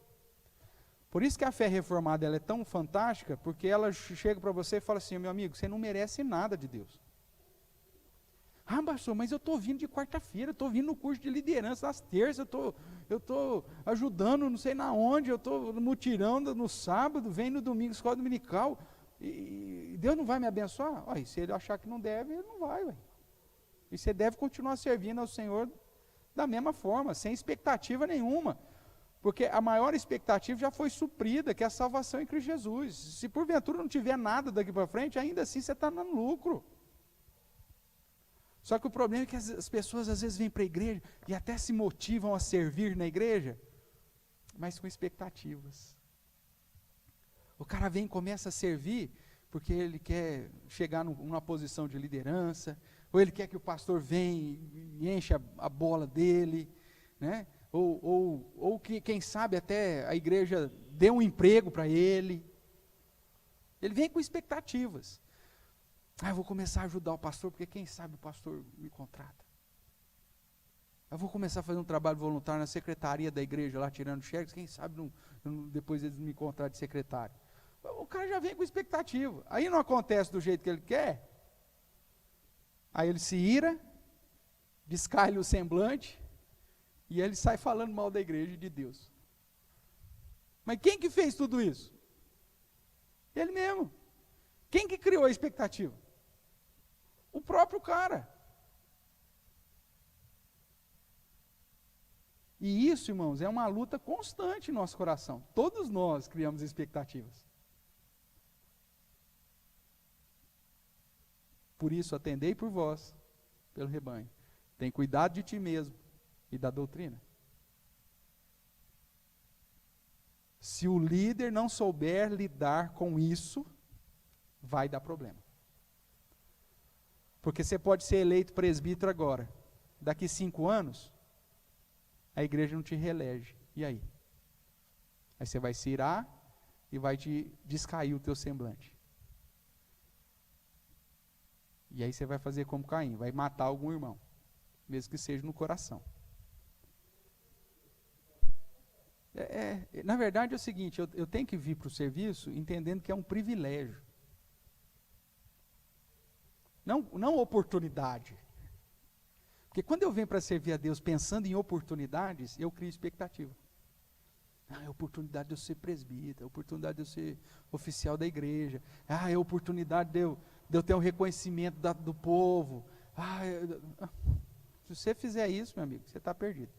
Por isso que a fé reformada ela é tão fantástica, porque ela chega para você e fala assim: meu amigo, você não merece nada de Deus. Ah, pastor, mas eu estou vindo de quarta-feira, estou vindo no curso de liderança às terças, eu estou ajudando não sei na onde, eu estou no mutirão no sábado, venho no domingo, escola dominical, e Deus não vai me abençoar? Olha, se ele achar que não deve, ele não vai. Ué. E você deve continuar servindo ao Senhor da mesma forma, sem expectativa nenhuma. Porque a maior expectativa já foi suprida, que é a salvação em Cristo Jesus. Se porventura não tiver nada daqui para frente, ainda assim você está no lucro. Só que o problema é que as pessoas às vezes vêm para a igreja e até se motivam a servir na igreja, mas com expectativas. O cara vem e começa a servir porque ele quer chegar numa posição de liderança, ou ele quer que o pastor venha e enche a bola dele, né? Ou que, quem sabe, até a igreja dê um emprego para ele. Ele vem com expectativas. Eu vou começar a ajudar o pastor, porque quem sabe o pastor me contrata. Eu vou começar a fazer um trabalho voluntário na secretaria da igreja, lá tirando cheques, quem sabe depois eles me contratam de secretário. O cara já vem com expectativa. Aí não acontece do jeito que ele quer. Aí ele se ira, descalha o semblante, e ele sai falando mal da igreja e de Deus. Mas quem que fez tudo isso? Ele mesmo. Quem que criou a expectativa? O próprio cara. E isso, irmãos, é uma luta constante em nosso coração. Todos nós criamos expectativas. Por isso, atendei por vós, pelo rebanho. Tem cuidado de ti mesmo e da doutrina. Se o líder não souber lidar com isso, vai dar problema. Porque você pode ser eleito presbítero agora. Daqui 5 anos, a igreja não te reelege. E aí? Aí você vai se irar e vai te descair o teu semblante. E aí você vai fazer como Caim, vai matar algum irmão, mesmo que seja no coração. Na verdade é o seguinte, eu tenho que vir para o serviço entendendo que é um privilégio. Não oportunidade. Porque quando eu venho para servir a Deus pensando em oportunidades, eu crio expectativa. É a oportunidade de eu ser presbítero, é a oportunidade de eu ser oficial da igreja, é a oportunidade de eu ter um reconhecimento do povo. Se você fizer isso, meu amigo, você está perdido.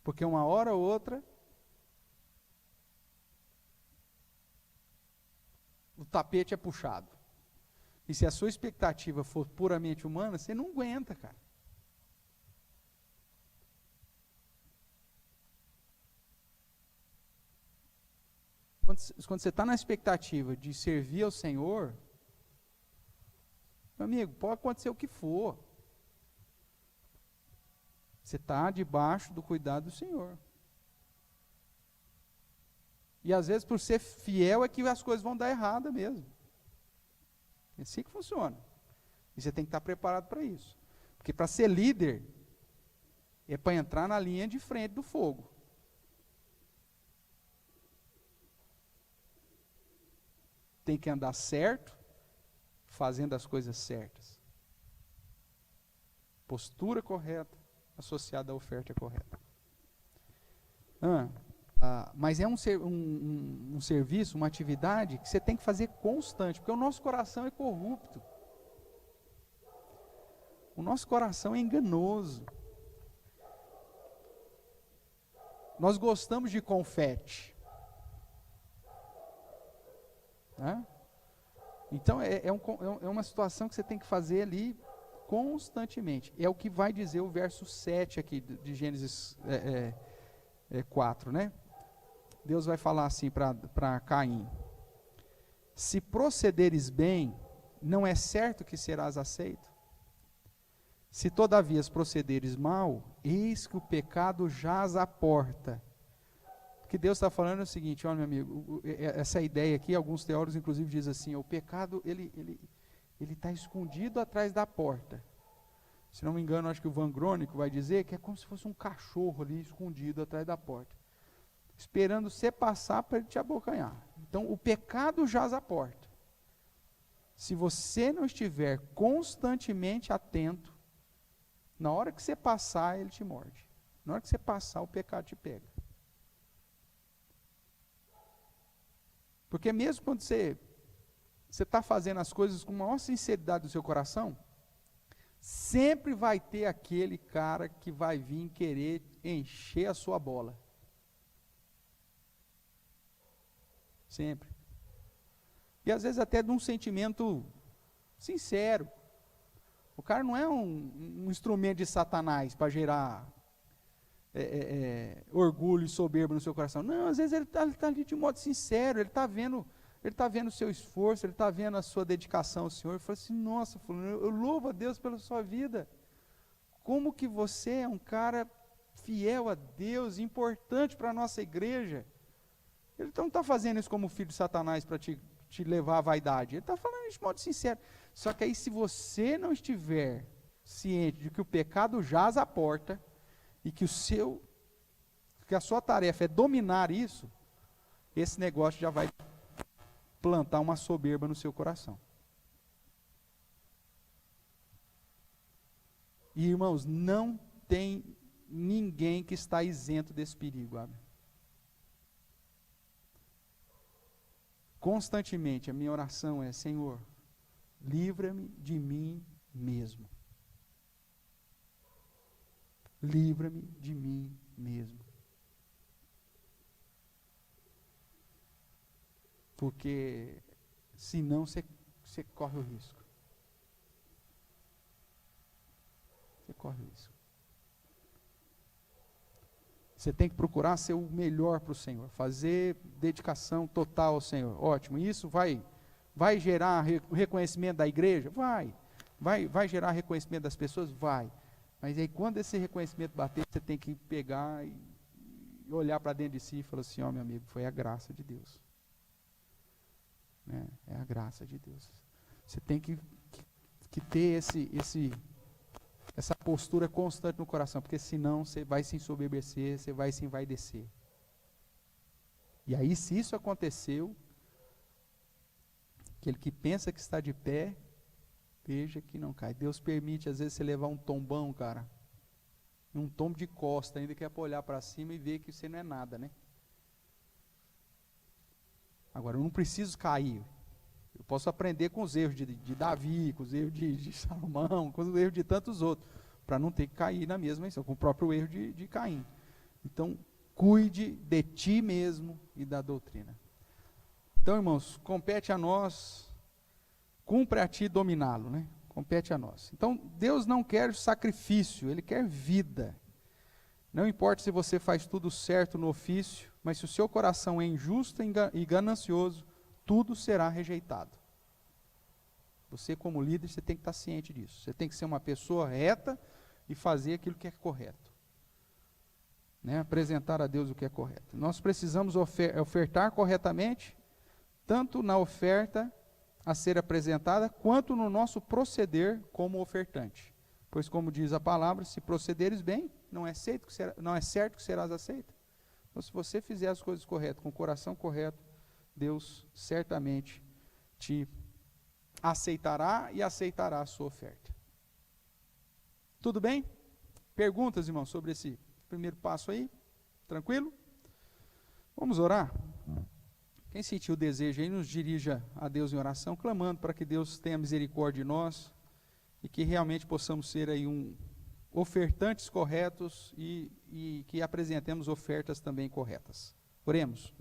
Porque uma hora ou outra, o tapete é puxado. E se a sua expectativa for puramente humana, você não aguenta, cara. Quando você está na expectativa de servir ao Senhor, meu amigo, pode acontecer o que for. Você está debaixo do cuidado do Senhor. E às vezes, por ser fiel, é que as coisas vão dar errada mesmo. É assim que funciona. E você tem que estar preparado para isso. Porque para ser líder, é para entrar na linha de frente do fogo. Tem que andar certo, fazendo as coisas certas. Postura correta, associada à oferta correta. Mas é um serviço, uma atividade que você tem que fazer constante, porque o nosso coração é corrupto. O nosso coração é enganoso. Nós gostamos de confete. Né? Então, é uma situação que você tem que fazer ali constantemente. É o que vai dizer o verso 7 aqui de Gênesis 4, né? Deus vai falar assim para Caim: se procederes bem, não é certo que serás aceito? Se todavia procederes mal, eis que o pecado jaz à porta. O que Deus está falando é o seguinte: olha, meu amigo, essa ideia aqui, alguns teólogos inclusive dizem assim, o pecado ele está escondido atrás da porta. Se não me engano, acho que o Van Gronick vai dizer que é como se fosse um cachorro ali escondido atrás da porta, esperando você passar para ele te abocanhar. Então o pecado jaz à porta. Se você não estiver constantemente atento, na hora que você passar, ele te morde. Na hora que você passar, o pecado te pega. Porque mesmo quando você está fazendo as coisas com a maior sinceridade do seu coração, sempre vai ter aquele cara que vai vir querer encher a sua bola. Sempre. E às vezes até de um sentimento sincero. O cara não é um instrumento de Satanás para gerar orgulho e soberba no seu coração. Não, às vezes ele está ali de modo sincero, ele está vendo o seu esforço, ele está vendo a sua dedicação ao Senhor. Ele fala assim: nossa, fulano, eu louvo a Deus pela sua vida. Como que você é um cara fiel a Deus, importante para a nossa igreja. Ele não está fazendo isso como filho de Satanás para te levar à vaidade. Ele está falando isso de modo sincero. Só que aí, se você não estiver ciente de que o pecado jaz à porta e que a sua tarefa é dominar isso, esse negócio já vai plantar uma soberba no seu coração. E, irmãos, não tem ninguém que está isento desse perigo. Amém? Constantemente a minha oração é: Senhor, livra-me de mim mesmo. Livra-me de mim mesmo. Porque senão você corre o risco. Você corre o risco. Você tem que procurar ser o melhor para o Senhor, fazer dedicação total ao Senhor. Ótimo, isso vai gerar reconhecimento da igreja? Vai gerar reconhecimento das pessoas? Vai. Mas aí quando esse reconhecimento bater, você tem que pegar e olhar para dentro de si e falar assim: ó, meu amigo, foi a graça de Deus. É a graça de Deus. Você tem que ter essa postura constante no coração, porque senão você vai se ensoberbecer, você vai se envaidecer. E aí, se isso aconteceu, aquele que pensa que está de pé, veja que não cai. Deus permite, às vezes, você levar um tombão, cara, um tombo de costa, ainda que é para olhar para cima e ver que você não é nada, né? Agora, eu não preciso cair. Eu posso aprender com os erros de Davi, com os erros de Salomão, com os erros de tantos outros, para não ter que cair na mesma missão, com o próprio erro de Caim. Então, cuide de ti mesmo e da doutrina. Então, irmãos, compete a nós, cumpre a ti dominá-lo, né? Compete a nós. Então, Deus não quer sacrifício, Ele quer vida. Não importa se você faz tudo certo no ofício, mas se o seu coração é injusto e ganancioso, tudo será rejeitado. Você, como líder, você tem que estar ciente disso. Você tem que ser uma pessoa reta e fazer aquilo que é correto. Né? Apresentar a Deus o que é correto. Nós precisamos ofertar corretamente, tanto na oferta a ser apresentada, quanto no nosso proceder como ofertante. Pois, como diz a palavra, se procederes bem, não é certo que serás aceito. Então, se você fizer as coisas corretas, com o coração correto, Deus certamente te aceitará e aceitará a sua oferta. Tudo bem? Perguntas, irmãos, sobre esse primeiro passo aí? Tranquilo? Vamos orar? Quem sentiu o desejo aí, nos dirija a Deus em oração, clamando para que Deus tenha misericórdia de nós e que realmente possamos ser aí ofertantes corretos e que apresentemos ofertas também corretas. Oremos.